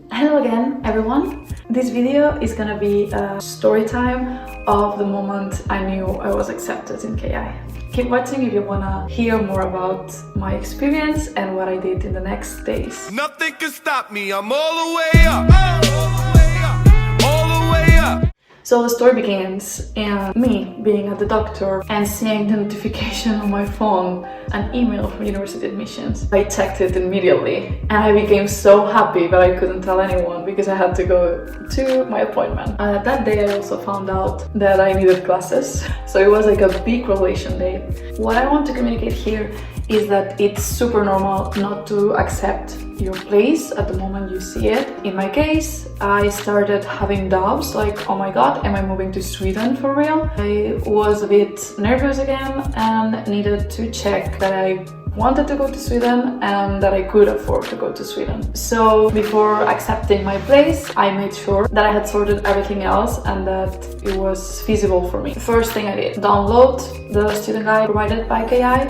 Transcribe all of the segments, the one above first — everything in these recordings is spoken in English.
Hello again, everyone. This video is gonna be a story time of the moment I knew I was accepted in KI. Keep watching if you wanna hear more about my experience and what I did in the next days. Nothing can stop me, I'm all the way up. All the way up. So the story begins in me being at the doctor and seeing the notification on my phone, an email from university admissions. I checked it immediately and I became so happy, but I couldn't tell anyone because I had to go to my appointment. That day I also found out that I needed glasses, so it was like a big revelation day. What I want to communicate here is that it's super normal not to accept your place at the moment you see it. In my case, I started having doubts like, oh my god, am I moving to Sweden for real? I was a bit nervous again and needed to check that I wanted to go to Sweden and that I could afford to go to Sweden. So before accepting my place, I made sure that I had sorted everything else and that it was feasible for me. First thing I did, download the student guide provided by KI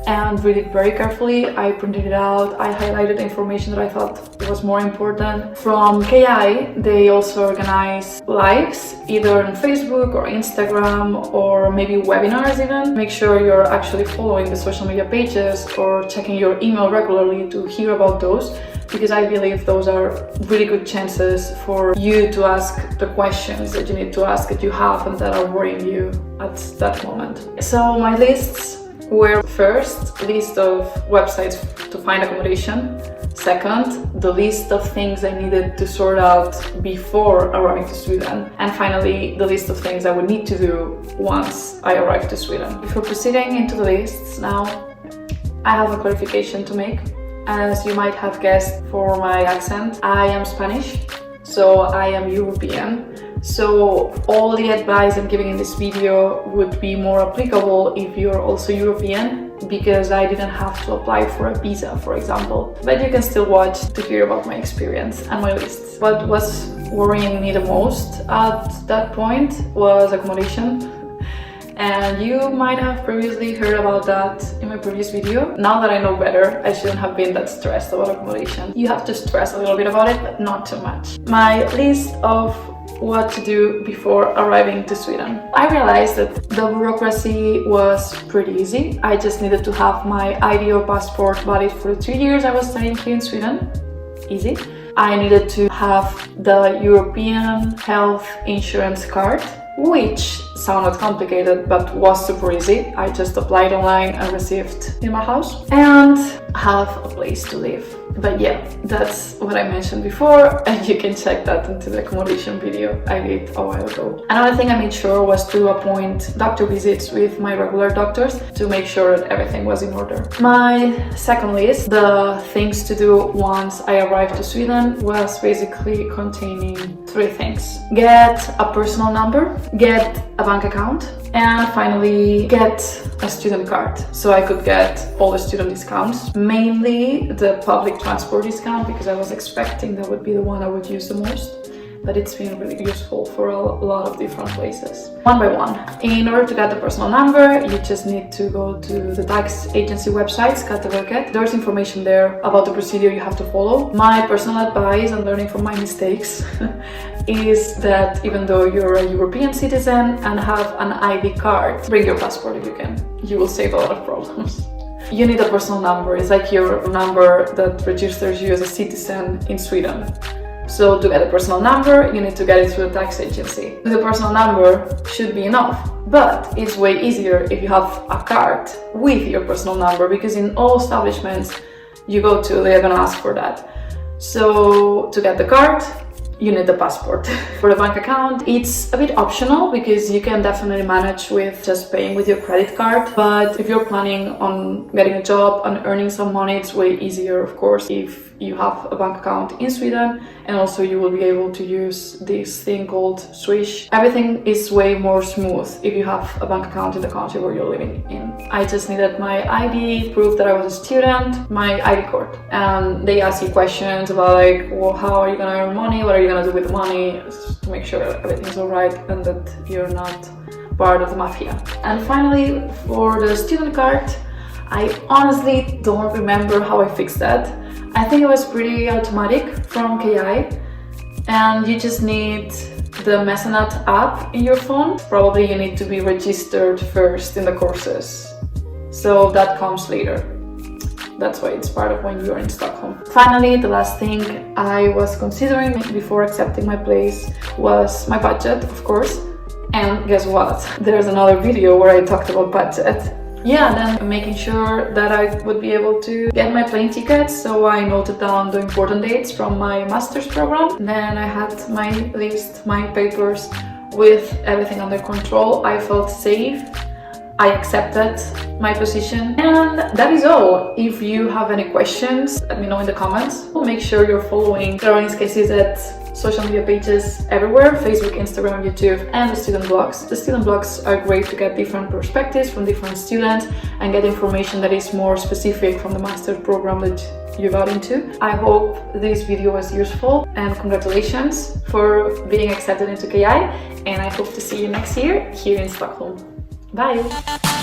and read it very carefully. I printed it out, I highlighted information that I thought was more important. From KI, they also organize lives, either on Facebook or Instagram or maybe webinars even. Make sure you're actually following the social media pages or checking your email regularly to hear about those, because I believe those are really good chances for you to ask the questions that you need to ask, that you have and that are worrying you at that moment. So my lists were: first, list of websites to find accommodation; second, the list of things I needed to sort out before arriving to Sweden; and finally, the list of things I would need to do once I arrived to Sweden. Before proceeding into the lists now, I have a clarification to make. As you might have guessed for my accent, I am Spanish, so I am European. So all the advice I'm giving in this video would be more applicable if you're also European, because I didn't have to apply for a visa, for example. But you can still watch to hear about my experience and my lists. What was worrying me the most at that point was accommodation. And you might have previously heard about that in my previous video. Now that I know better, I shouldn't have been that stressed about accommodation. You have to stress a little bit about it, but not too much. My list of what to do before arriving to Sweden. I realized that the bureaucracy was pretty easy. I just needed to have my ID or passport valid for the 2 years I was studying here in Sweden. Easy. I needed to have the European health insurance card, which sounded complicated but was super easy. I just applied online and received in my house, and have a place to live. But yeah, that's what I mentioned before, and you can check that into the accommodation video I did a while ago. Another thing I made sure was to appoint doctor visits with my regular doctors to make sure that everything was in order. My second list, the things to do once I arrived to Sweden, was basically containing 3 things. Get a personal number, get a bank account, and finally get a student card, so I could get all the student discounts, mainly the public transport discount, because I was expecting that would be the one I would use the most. But it's been really useful for a lot of different places. One by one. In order to get the personal number, you just need to go to the tax agency website, Skatteverket. There's information there about the procedure you have to follow. My personal advice, and learning from my mistakes, is that even though you're a European citizen and have an ID card, bring your passport if you can. You will save a lot of problems. You need a personal number. It's like your number that registers you as a citizen in Sweden. So to get a personal number, you need to get it through the tax agency. The personal number should be enough, but it's way easier if you have a card with your personal number, because in all establishments you go to, they're gonna ask for that. So to get the card, you need the passport. For the bank account, it's a bit optional because you can definitely manage with just paying with your credit card. But if you're planning on getting a job and earning some money, it's way easier, of course, if you have a bank account in Sweden, and also you will be able to use this thing called Swish. Everything is way more smooth if you have a bank account in the country where you're living in. I just needed my ID, proof that I was a student, my ID card. And they ask you questions about like, well, how are you gonna earn money? What are you gonna do with the money? To make sure everything's alright and that you're not part of the mafia. And finally, for the student card, I honestly don't remember how I fixed that. I think it was pretty automatic from KI, and you just need the Mesonet app in your phone. Probably you need to be registered first in the courses, so that comes later. That's why it's part of when you're in Stockholm. Finally, the last thing I was considering before accepting my place was my budget, of course. And guess what? There's another video where I talked about budget. Yeah, then making sure that I would be able to get my plane tickets, so I noted down the important dates from my master's program. Then I had my list, my papers with everything under control. I felt safe. I accepted my position, and that is all. If you have any questions, let me know in the comments. Make sure you're following Caroline KZ's social media pages everywhere: Facebook, Instagram, YouTube, and the student blogs. The student blogs are great to get different perspectives from different students and get information that is more specific from the master's program that you got into. I hope this video was useful, and congratulations for being accepted into KI, and I hope to see you next year here in Stockholm. Bye!